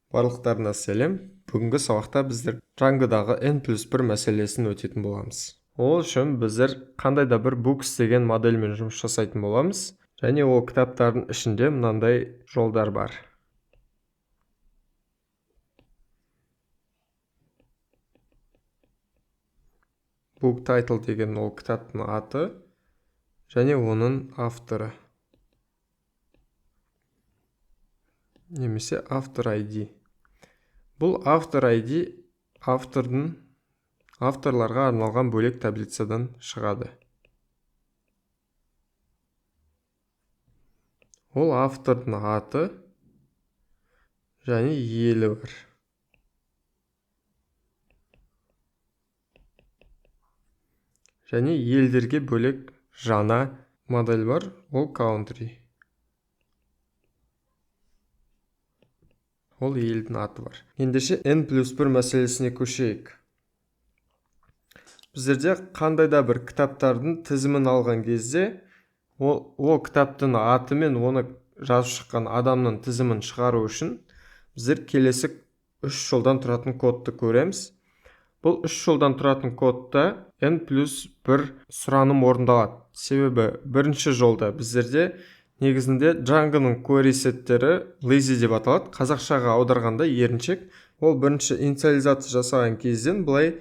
Барлықтарына сәлем. Бүгінгі сабақта біздер Djangoдағы n+1 мәселесін өтетін боламыз. Ол үшін біздер қандай да бір books деген модельмен жұмыс жасайтын боламыз. Және ол кітаптардың ішінде мынандай жолдар бар. Book title деген ол кітаптың аты және оның авторы. Немесе автор ID. Бұл автор ID авторларға арналған бөлек таблицадан шығады. Ол автордың аты және елі бар. Және елдерге бөлек жаңа модель бар, ол country. Ол елдің аты бар. Ендеше n+1 мәселесіне көшейік. Біздерде қандай да бір кітаптардың тізімін алған кезде, ол кітаптың аты мен оны жазып шыққан адамның тізімін шығару үшін біздер келесі 3 жолдан тұратын кодты көреміз. Бұл 3 жолдан тұратын кодта n+1 сұраным орындалады. Себебі бірінші жолда біздерде негізінде Djangoның query сеттері lazy деп аталады. Қазақшаға аударғанда еріншек. Ол бірінші инициализация жасаған кезден былай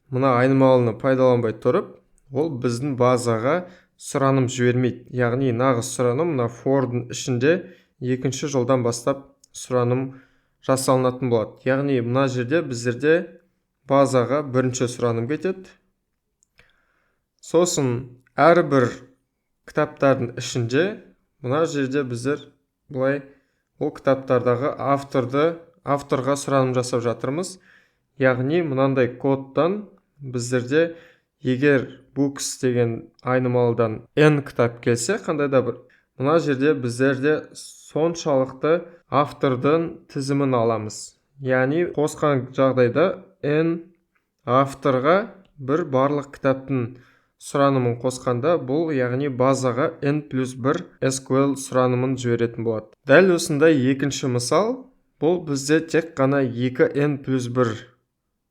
мына айнымалыны пайдаланбай тұрып, ол біздің базаға сұраным жібермейді. Яғни нағыз сұраным мына for'дың ішінде екінші жолдан бастап сұраным жасалынатын болады. Яғни мына жерде біздерде базаға бірінші сұраным кетеді. Сосын әрбір кітаптардың ішінде мына жерде біздер бұлай ол кітаптардағы авторға сұраным жасап жатырмыз. Яғни мынандай кодтан біздерде егер books деген айнымалыдан n кітап келсе, қандай да бір, мына жерде біздерде соншалықты автордың тізімін аламыз. Яғни қосқан жағдайда n авторға бір барлық кітаптың сұранымын қосқанда, бұл яғни базаға n+1 SQL сұранымын жіберетін болады. Дәл осындай екінші мысал, бұл бізде тек қана 2 n+1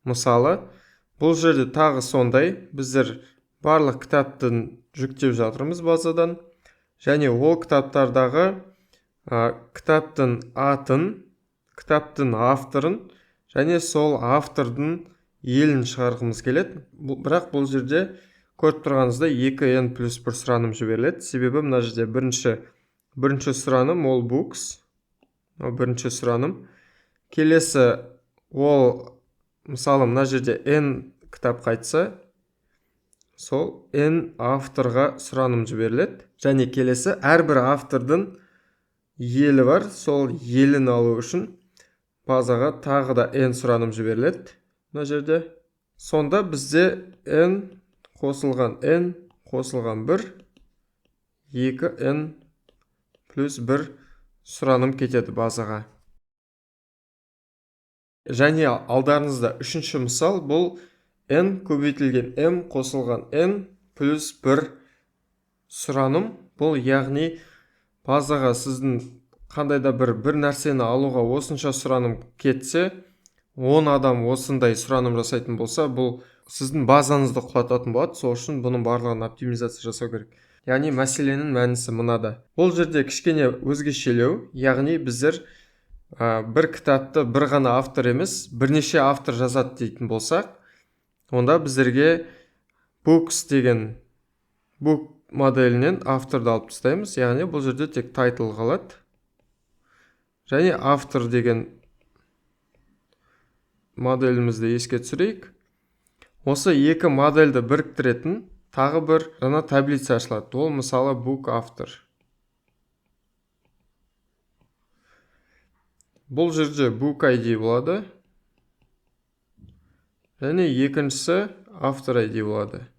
мысалы. Бұл жерде тағы сондай, біздер барлық кітаптың жүктеп жатырмыз базадан. Және ол кітаптардағы кітаптың атын, кітаптың авторын және сол автордың елін шығарғымыз келеді. Бірақ бұл жерде көріп тұрғаныңызда 2n+1 сұраным жіберіледі. Себебі мына жерде бірінші сұраным ол books. Бірінші сұраным. Келесі ол, мысалы мына жерде n кітап қайтса, сол n авторға сұраным жіберіледі. Және келесі әрбір автордың елі бар. Сол елін алу үшін базаға тағы да n сұраным жіберіледі. Мына жерде. Сонда бізде n қосылған 1, 2n+1 сұраным кетеді базаға. Және алдарыңызда үшінші мысал, бұл n көбейтілген m қосылған n+1 сұраным. Бұл яғни базаға сіздің қандай да бір нәрсені алуға осынша сұраным кетсе, 10 адам осындай сұраным жасайтын болса, бұл сіздің базаңызды құлататын болады. Сол үшін бұның барлығын оптимизация жасау керек. Яғни мәселенің мәнісі мынада. Бұл жерде кішкене өзгешелеу, яғни біздер бір кітапты бір ғана автор емес, бірнеше автор жазады дейтін болсақ, онда біздерге books деген book моделінен авторды алып тастаймыз. Яғни бұл жерде тек title қалады. Және автор деген моделімізді еске түсірейік. Осы екі модельді біріктіретін тағы бір жаңа таблица ашылады. Ол мысалы book автор. Бұл жерде book ID болады. Және екіншісі автор ID болады.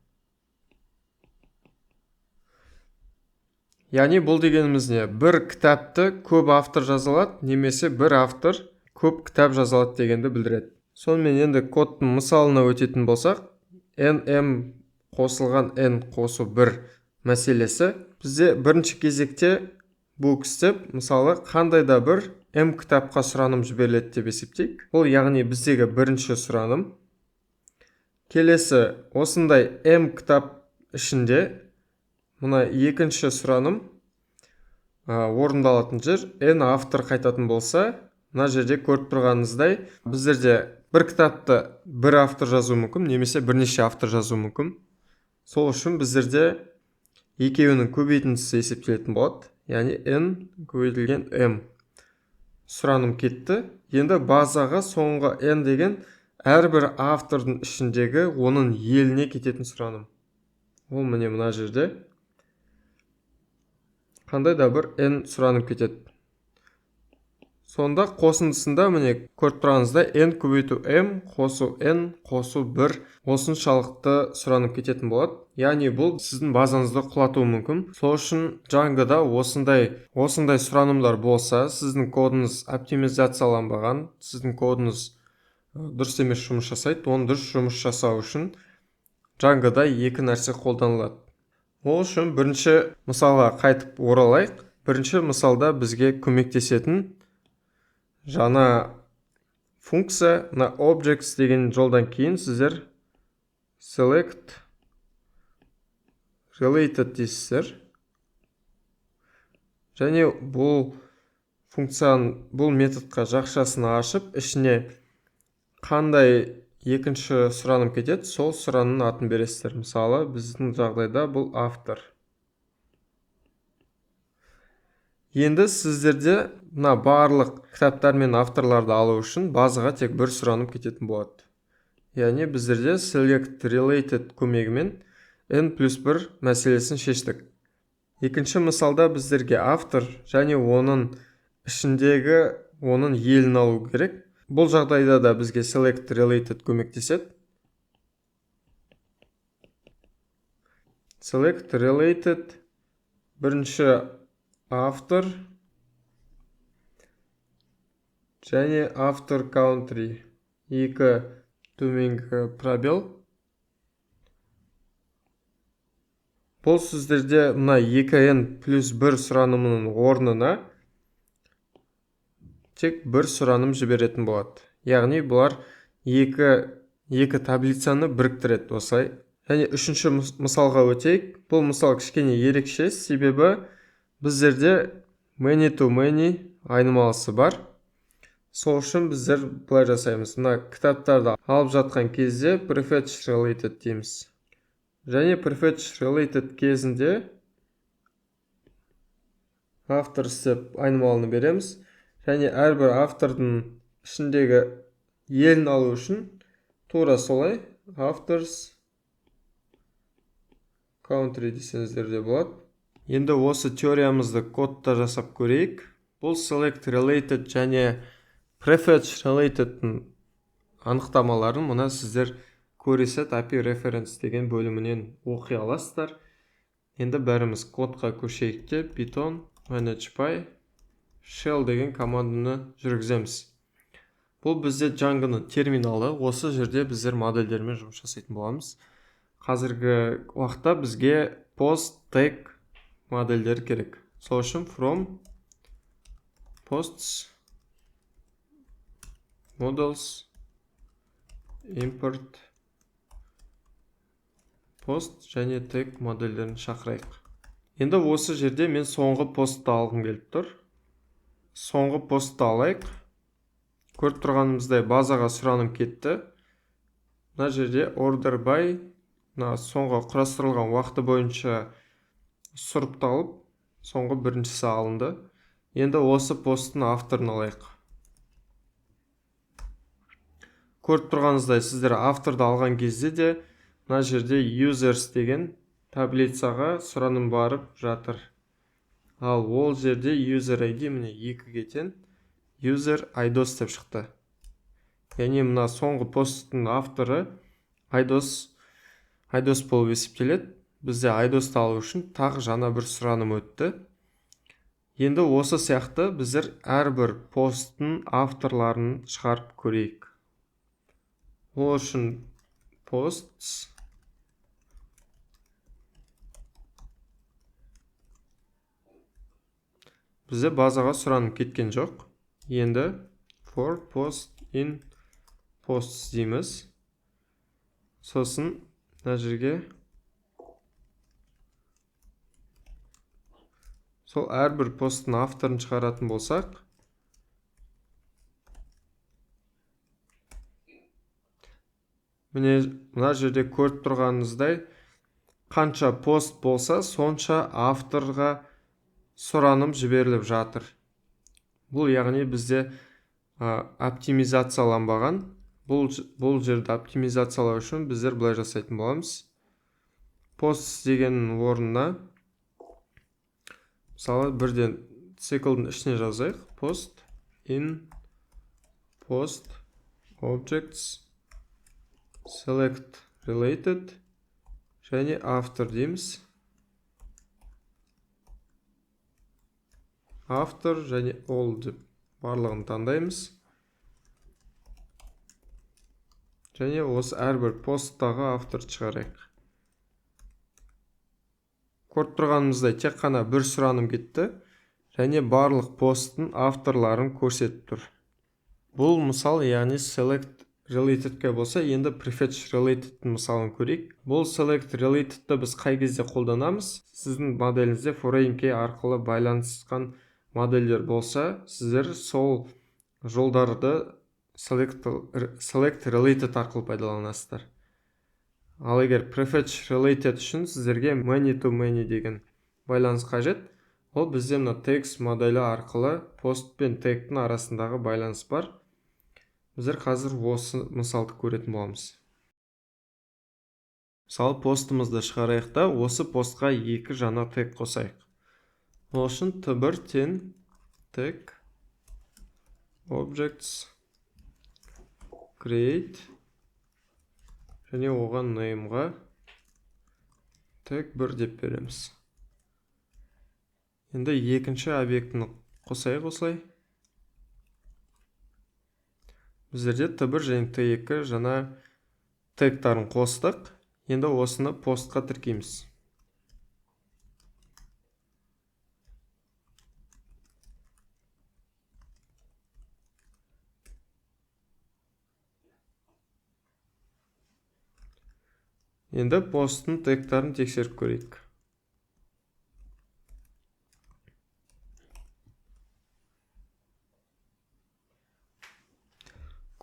Яғни бұл дегеніміз не? Бір кітапты көп автор жазалады, немесе бір автор көп кітап жазалады дегенді білдіреді. Сонымен енді кодтың мысалына өтетін болсақ, nm қосылған n қосу 1 мәселесі. Бізде бірінші кезекте books деп, мысалы қандай да бір m кітапқа сұраным жіберіледі деп есептейік. Бұл яғни біздегі бірінші сұраным. Келесі осындай m кітап ішінде мына екінші сұраным орындалатын жер n автор қайтатын болса, мына жерде көріп тұрғаныңыздай біздерде бір кітапты бір автор жазу мүмкін, немесе бірнеше автор жазу мүмкін. Сол үшін біздерде екеуінің көбейтіндісі есептелетін болады. Яғни n көбейтілген m. Сұраным кетті. Енді базаға соңғы n деген әрбір автордың ішіндегі оның еліне кететін сұраным. Ол міне мына жерде қандай да бір n сұранып кетеді. Сонда қосындысында міне көріп тұрғаныңызда n көбейту m қосу n қосу 1 осыншалықты сұранып кететін болады. Яғни бұл сіздің базаңызды құлатуы мүмкін. Сол үшін Django'да осындай сұранымдар болса, сіздің кодыңыз оптимизацияланбаған, сіздің кодыңыз дұрыс емес жұмыс жасайды. Оны дұрыс жұмыс жасау үшін Django'да екі нәрсе қолданылады. Ол үшін бірінші мысалға қайтып оралайық. Бірінші мысалда бізге көмектесетін жаңа функция, на objects деген жолдан кейін сіздер select related дейсіздер. Және бұл функцияның бұл методқа жақшасын ашып, ішіне қандай екінші сұраным кетеді, сол сұранның атын бересіздер. Мысалы, біздің жағдайда бұл автор. Енді сіздерде мына барлық кітаптар мен авторларды алу үшін базаға тек бір сұраным кететін болады. Яғни біздерде select related көмегімен n+1 мәселесін шештік. Екінші мысалда біздерге автор және оның ішіндегі оның елін алу керек. Бұл жағдайда да бізге select related көмектеседі. Select related бірінші автор және автор country екі төменгі пробел. Бұл сіздерде мына 2n+1 сұранымының орнына тек бір сұраным жіберетін болады. Яғни бұлар екі таблицаны біріктіреді осылай. Және үшінші мысалға өтейік. Бұл мысал кішкене ерекше, себебі біздерде many to many айнымалысы бар. Сол үшін біздер бұлай жасаймыз. Мына кітаптарды алып жатқан кезде prefetch related дейміз. Және prefetch related кезінде автор деп айнымалыны береміз. Және әрбір автордың ішіндегі елін алу үшін тура солай authors country десеңіздер де болады. Енді осы теориямызды кодта жасап көрейік. Бұл select related және prefetch related'ның анықтамаларын мұна сіздер QReset API reference деген бөлімінен оқи аласыздар. Енді бәріміз кодқа көшейік те Python manage.py shell деген команданы жүргіземіз. Бұл бізде Django'ның терминалы. Осы жерде біздер модельдермен жұмыс жасайтын боламыз. Қазіргі уақытта бізге post tag модельдер керек. Сол үшін from posts models import post және tag модельдерін шақырайық. Енді осы жерде мен соңғы постты алғым келіп тұр. Соңғы постты алайық. Көріп тұрғанымыздай базаға сұраным кетті. Мына жерде order by соңғы құрастырылған уақыты бойынша сұрыпталып, соңғы біріншісі алынды. Енді осы посттың авторын алайық. Көріп тұрғаныңыздай сіздер авторды алған кезде де мына жерде users деген таблицаға сұраным барып жатыр. Ал ол жерде user ID міне 2-ге тең user айдос деп шықты. Яғни мына соңғы посттың авторы айдос болып есептеледі. Бізде айдосты алу үшін тағы жаңа бір сұраным өтті. Енді осы сияқты біздер әрбір посттың авторларын шығарып көрейік. Ол үшін posts бізде базаға сұраным кеткен жоқ. Енді for post in posts дейміз. Сосын мына жерге сол әрбір посттың авторын шығаратын болсақ, мына жерде көріп тұрғаныңыздай, қанша пост болса, сонша авторға сұраным жіберіліп жатыр. Бұл яғни бізде оптимизацияланбаған. Бұл жерді оптимизациялау үшін біздер былай жасайтын боламыз. Post дегеннің орнына мысалы бірден циклдың ішіне жазайық. Post in post objects select related және автор дейміз. Автор және all деп барлығын таңдаймыз. Және осы әрбір посттағы авторды шығарайық. Көріп тұрғанымыздай тек қана бір сұраным кетті және барлық посттың авторларын көрсетіп тұр. Бұл мысал, яғни select related'ке болса, енді prefetch related'тің мысалын көрейік. Бұл select related'ті біз қай кезде қолданамыз? Сіздің моделіңізде foreign key арқылы байланысқан модельдер болса, сіздер сол жолдарды select related арқылы пайдаланасыздар. Ал егер prefetch related үшін сіздерге many to many деген байланыс қажет. Ол бізде мына text моделі арқылы пост пен тегтің арасындағы байланыс бар. Біздер қазір осы мысалды көретін боламыз. Мысалы, постымызды шығарайық та, осы постқа 2 жаңа тег қосайық. Ол үшін t1 тен tag objects create және оған name'ға tag 1 деп береміз. Енді екінші объектіні қосайық осылай. Біздерде t1 және t2 жаңа тегтарын қостық. Енді осыны постқа тіркейміз. Енді посттың тегтарын тексеріп көрейік.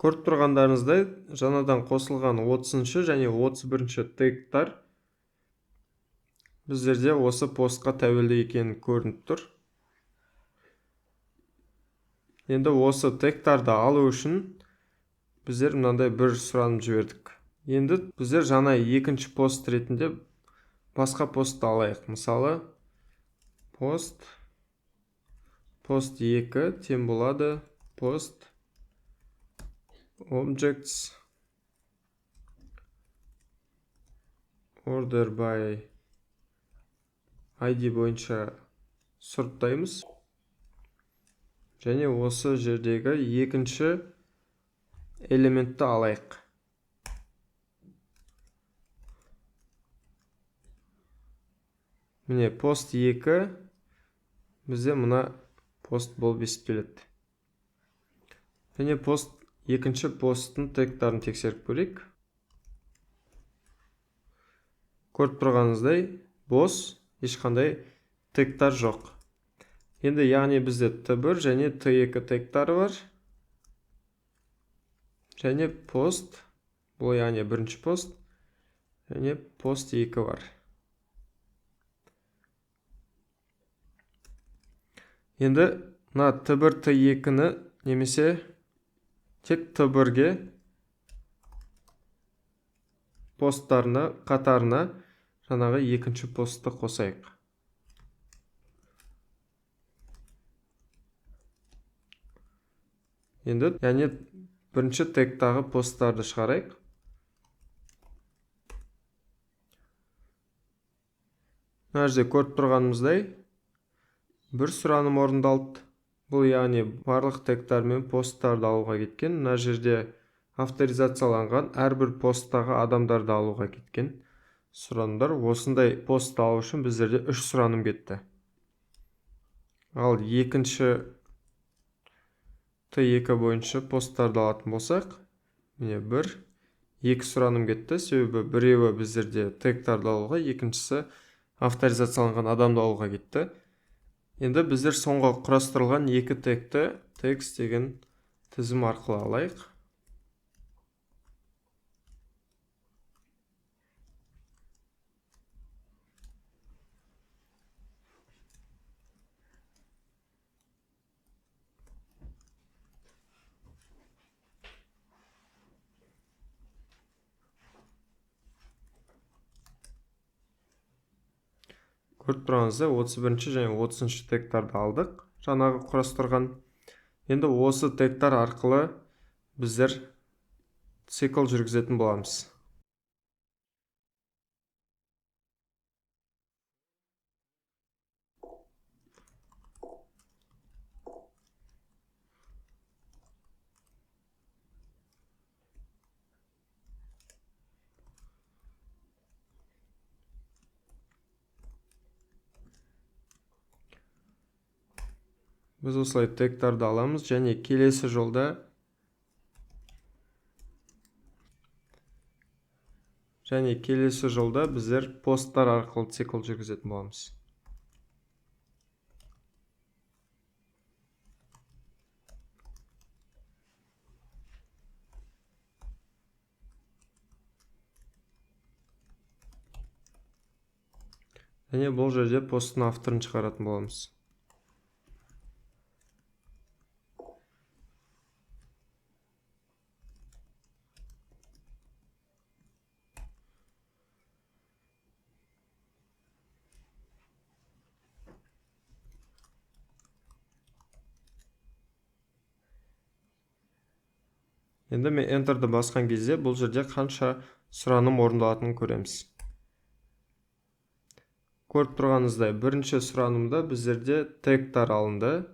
Көріп тұрғандарыңыздай, жаңадан қосылған 30-шы және 31-шы тегтар біздерде осы постқа тәуелді екенін көрініп тұр. Енді осы тегтарды алу үшін біздер мынандай бір сұраным жібердік. Енді біздер жаңа екінші пост ретінде басқа постты алайық. Мысалы, post 2 тем болады post objects order by ID бойынша сұрыптаймыз. Және осы жердегі екінші элементті алайық. Міне post 2 бізде мұна пост болып есептеледі. Және екінші посттың тегтарын тексеріп көрейік. Көріп тұрғаныңыздай бос, ешқандай тегтар жоқ. Енді яғни бізде t1 және t2 тегтары бар. Және пост, бұл яғни бірінші пост, және пост 2 бар. Енді мына t1, t2-ні немесе тек t1-ге посттарына қатарына жаңағы екінші постты қосайық. Енді яғни бірінші тегтағы посттарды шығарайық. Мына жерде көріп тұрғанымыздай бір сұраным орындалды. Бұл яғни барлық тегтар мен посттарды алуға кеткен. Мына жерде авторизацияланған әрбір посттағы адамдарды алуға кеткен сұранымдар. Осындай пост алу үшін біздерде 3 сұраным кетті. Ал екінші T2 бойынша посттарды алатын болсақ, міне 1, 2 сұраным кетті, себебі біреуі біздерде тегтарды алуға, екіншісі авторизацияланған адамды алуға кетті. Енді біздер соңғы құрастырылған 2 тегті text деген тізім арқылы алайық. Көріп тұрғаныңыздай 31 және 30 тегтарды алдық, жаңағы құрастырған. Енді осы тегтар арқылы біздер цикл жүргізетін боламыз. Біз осылай тегтарды аламыз және келесі жолда біздер посттар арқылы цикл жүргізетін боламыз. Және бұл жерде посттың авторын шығаратын боламыз. Енді мен Enter'ді басқан кезде бұл жерде қанша сұраным орындалатынын көреміз. Көріп тұрғаныңыздай, бірінші сұранымда біздерде тегтар алынды.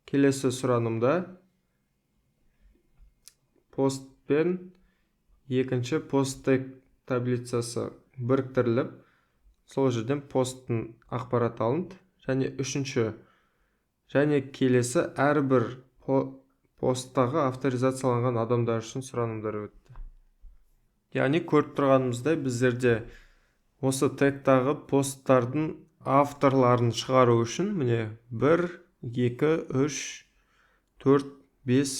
Келесі сұранымда пост пен екінші пост тег таблицасы біріктіріліп, сол жерден посттың ақпарат алынды. Және үшінші, және келесі әрбір посттағы авторизацияланған адамдар үшін сұранымдар өтті. Яғни көріп тұрғанымыздай біздерде осы тегтағы посттардың авторларын шығару үшін міне 1, 2, 3, 4, 5,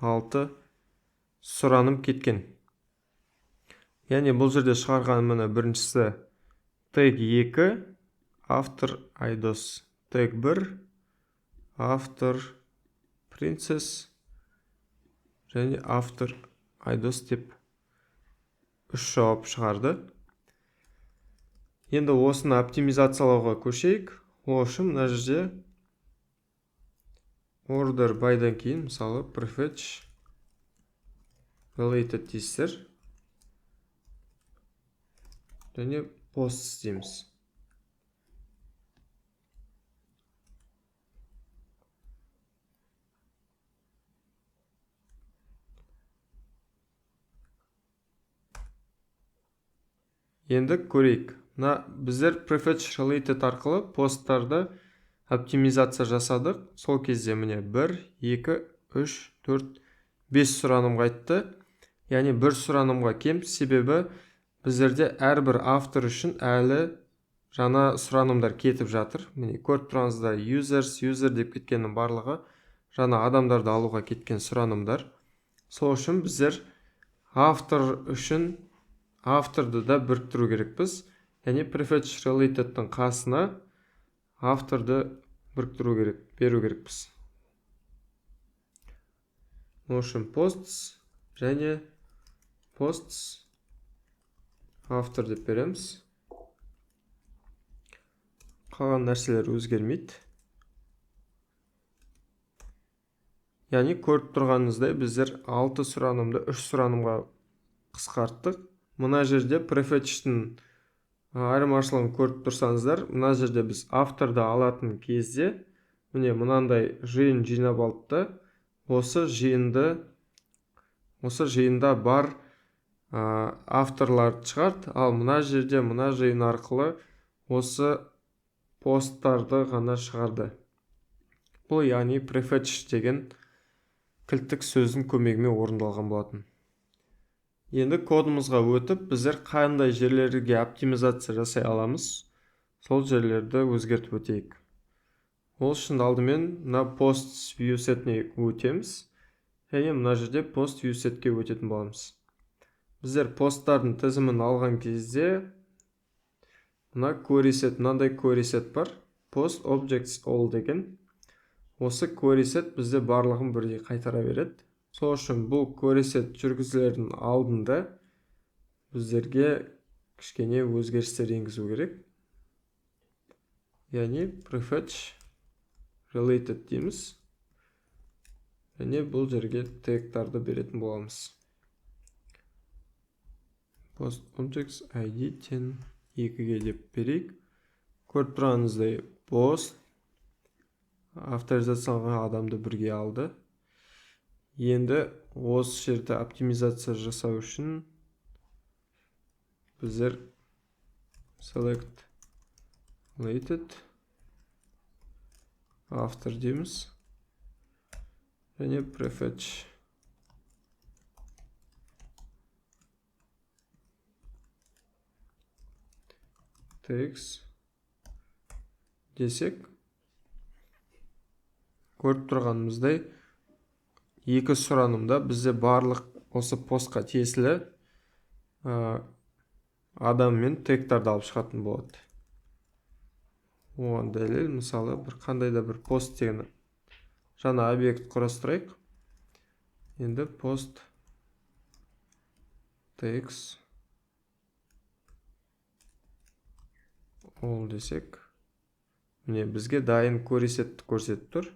6 сұраным кеткен. Яғни бұл жерде шығарған міне біріншісі тег 2, автор айдос, тег 1, автор принцесс және автор айдос деп 3 жауап шығарды. Енді осыны оптимизациялауға көшейік. Ол үшін мына жерде order by'дан кейін мысалы prefetch related дейсіздер және post істейміз. Енді көрейік. Біздер prefetch related арқылы посттарды оптимизация жасадық. Сол кезде міне 1, 2, 3, 4, 5 сұраным қайтты. Яғни бір сұранымға кем, себебі біздерде әрбір автор үшін әлі жаңа сұранымдар кетіп жатыр. Міне көріп тұрғаныңызда user деп кеткеннің барлығы жаңа адамдарды алуға кеткен сұранымдар. Сол үшін біздер автор үшін авторды да біріктіру керекпіз. Яғни prefetch related'тың қасына авторды біріктіру керек, беру керекпіз. Ол үшін posts және posts автор деп береміз. Қалған нәрселер өзгермейді. Яғни көріп тұрғаныңыздай біздер 6 сұранымды 3 сұранымға қысқарттық. Мына жерде prefetch'тің айырмашылығын көріп тұрсаңыздар, мына жерде біз авторды алатын кезде міне мынандай жиын жинап алды. Осы жиында бар авторларды шығарды, ал мына жерде мына жиын арқылы осы посттарды ғана шығарды. Бұл яғни prefetch деген кілттік сөздің көмегімен орындалған болатын. Енді кодымызға өтіп, біздер қандай жерлерге оптимизация жасай аламыз, сол жерлерді өзгертіп өтейік. Ол үшін алдымен мына post view setіне өтеміз, және мына жерде post view setке өтетін боламыз. Біздер посттардың тізімін алған кезде мына query set, мынандай query set бар, post objects all деген. Осы query set бізде барлығын бірдей қайтара береді. Сол үшін бұл query set жүргізілердің алдында біздерге кішкене өзгерістер енгізу керек. Яғни prefetch related дейміз. Және бұл жерге тегтарды беретін боламыз. Post objects ID 10 2-ге деп берейік. Көріп тұрғаныңыздай post авторизацияланған адамды бірге алды. Енді осы жерде оптимизация жасау үшін біздер select related автор дейміз. Және prefetch tags десек, көріп тұрғанымыздай екі сұранымда бізде барлық осы постқа тиесілі адам мен тегтарды алып шығатын болады. Оған дәлел, мысалы, бір қандай да бір пост деген жаңа объект құрастырайық. Енді post tags all десек, міне бізге дайын query setті көрсетіп тұр.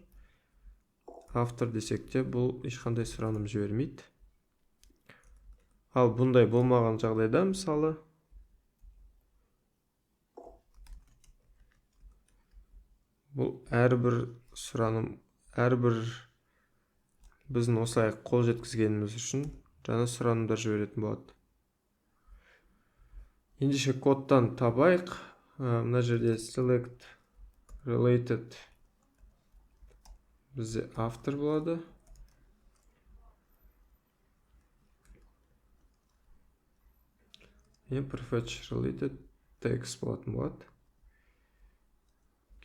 Автор десек те, бұл ешқандай сұраным жібермейді. Ал бұндай болмаған жағдайда, мысалы, бұл әрбір сұраным, әрбір біздің осылай қол жеткізгеніміз үшін жаңа сұранымдар жіберетін болады. Ендеше кодтан табайық. Мына жерде select related бізде автор болады. Prefetch related text болатын болады.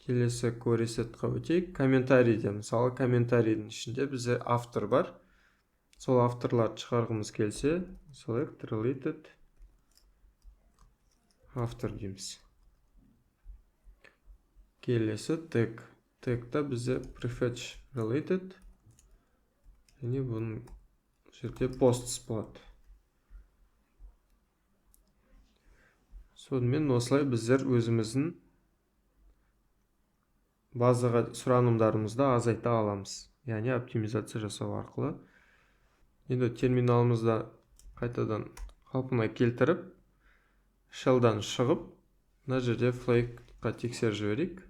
Келесі query setқа өтейік. Комментарийде, мысалы, комментарийдің ішінде бізде автор бар. Сол авторларды шығарғымыз келсе, select related автор дейміз. Келесі тег. Тегта бізде prefetch related. Және бұның жерде posts болады. Сонымен осылай біздер өзіміздің базаға сұранымдарымызды азайта аламыз. Яғни оптимизация жасау арқылы. Енді терминалымызда қайтадан қалпына келтіріп, shell'дан шығып, мына жерде flake'қа тексеріп жіберейік.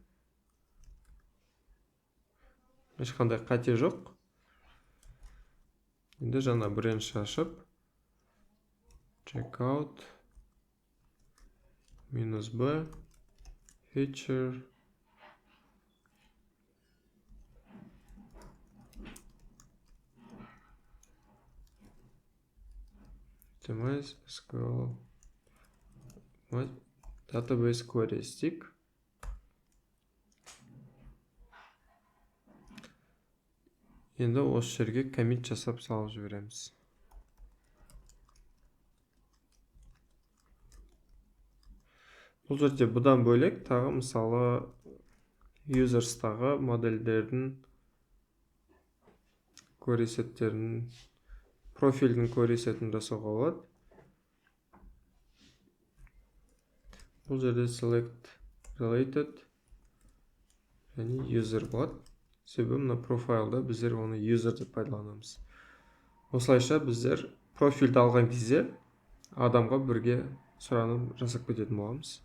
Ешқандай қате жоқ. Енді жаңа branch ашып, checkout -b feature optimize SQL database query stick. Енді осы жерге commit жасап салып жібереміз. Бұл жерде бұдан бөлек тағы, мысалы, users'тағы модельдердің query setтерін, профилдің query сетін жасауға болады. Бұл жерде select related және user болады. Себебі мына профайлда біздер оны user деп пайдаланамыз. Осылайша біздер профильді алған кезде адамға бірге сұраным жасап кететін боламыз.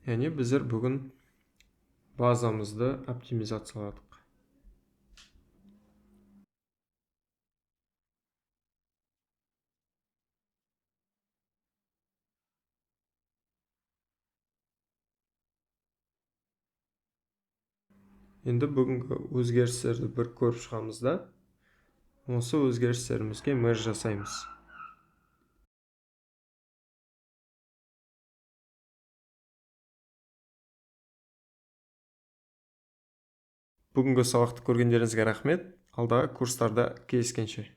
Яғни біздер бүгін базамызды оптимизацияладық. Енді бүгінгі өзгерістерді бір көріп шығамыз да, осы өзгерістерімізге мерж жасаймыз. Бүгінгі сабақты көргендеріңізге рахмет. Алдағы курстарда кездескенше.